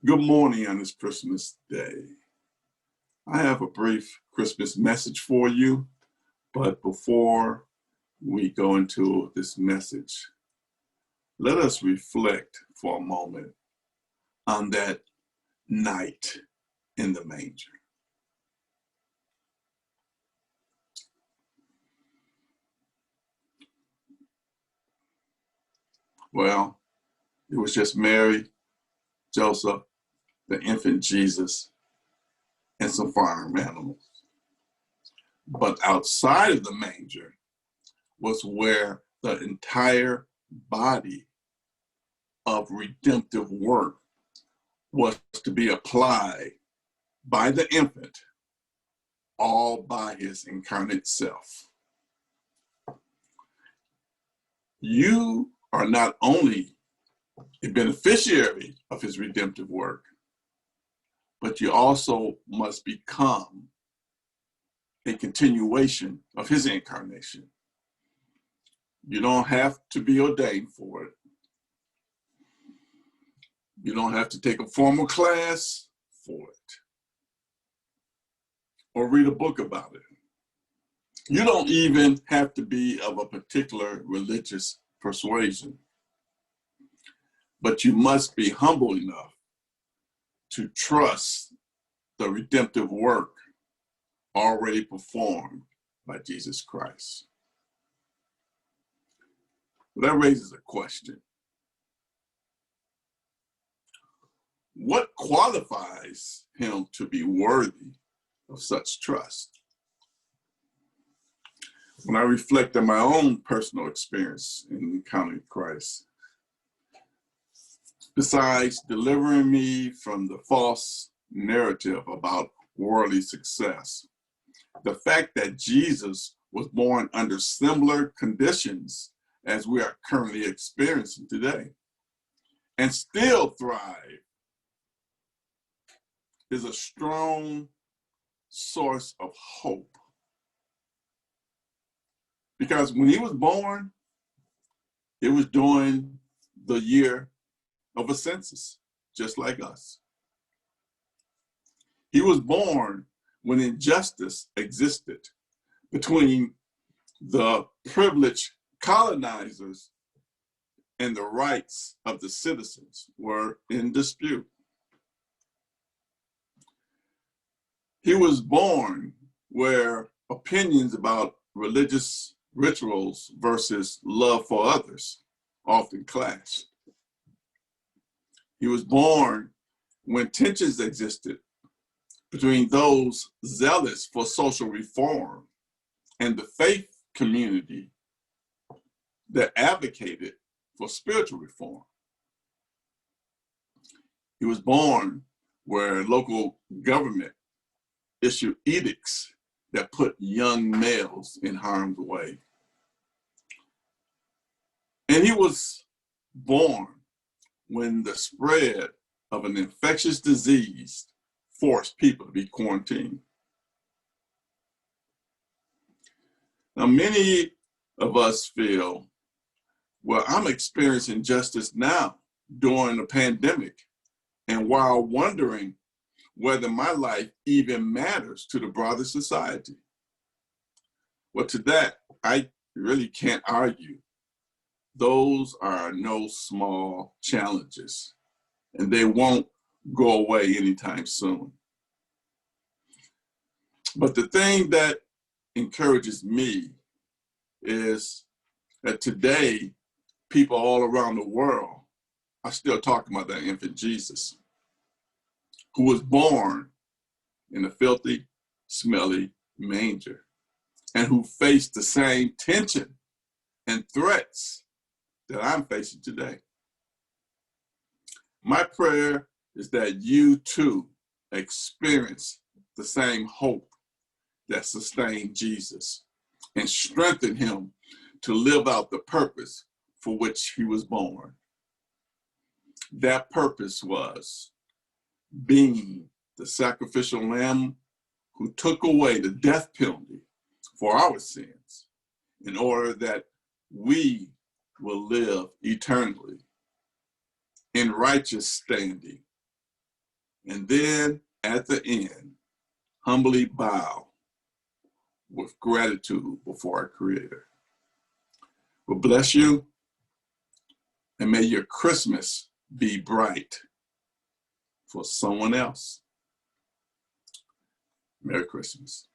Good morning on this Christmas day. I have a brief Christmas message for you, but before we go into this message, let us reflect for a moment on that night in the manger. Well, it was just Mary, Joseph, the infant Jesus, and some farm animals. But outside of the manger was where the entire body of redemptive work was to be applied by the infant, all by his incarnate self. You are not only a beneficiary of his redemptive work, but you also must become a continuation of his incarnation. You don't have to be ordained for it. You don't have to take a formal class for it or read a book about it. You don't even have to be of a particular religious persuasion, but you must be humble enough to trust the redemptive work already performed by Jesus Christ. That raises a question. What qualifies him to be worthy of such trust? When I reflect on my own personal experience in encountering Christ, besides delivering me from the false narrative about worldly success, the fact that Jesus was born under similar conditions as we are currently experiencing today and still thrive is a strong source of hope. Because when he was born, it was during the year of a census, just like us. He was born when injustice existed between the privileged colonizers and the rights of the citizens were in dispute. He was born where opinions about religious rituals versus love for others often clashed. He was born when tensions existed between those zealous for social reform and the faith community that advocated for spiritual reform. He was born where local government issued edicts that put young males in harm's way. And he was born when the spread of an infectious disease forced people to be quarantined. Now, many of us feel, well, I'm experiencing justice now during the pandemic, and while wondering whether my life even matters to the broader society. Well, to that, I really can't argue. Those are no small challenges, and they won't go away anytime soon. But the thing that encourages me is that today, people all around the world are still talking about that infant Jesus, who was born in a filthy, smelly manger, and who faced the same tension and threats that I'm facing today. My prayer is that you too experience the same hope that sustained Jesus and strengthen him to live out the purpose for which he was born. That purpose was being the sacrificial lamb who took away the death penalty for our sins in order that we will live eternally in righteous standing and then at the end, humbly bow with gratitude before our Creator. Well, bless you, and may your Christmas be bright for someone else. Merry Christmas.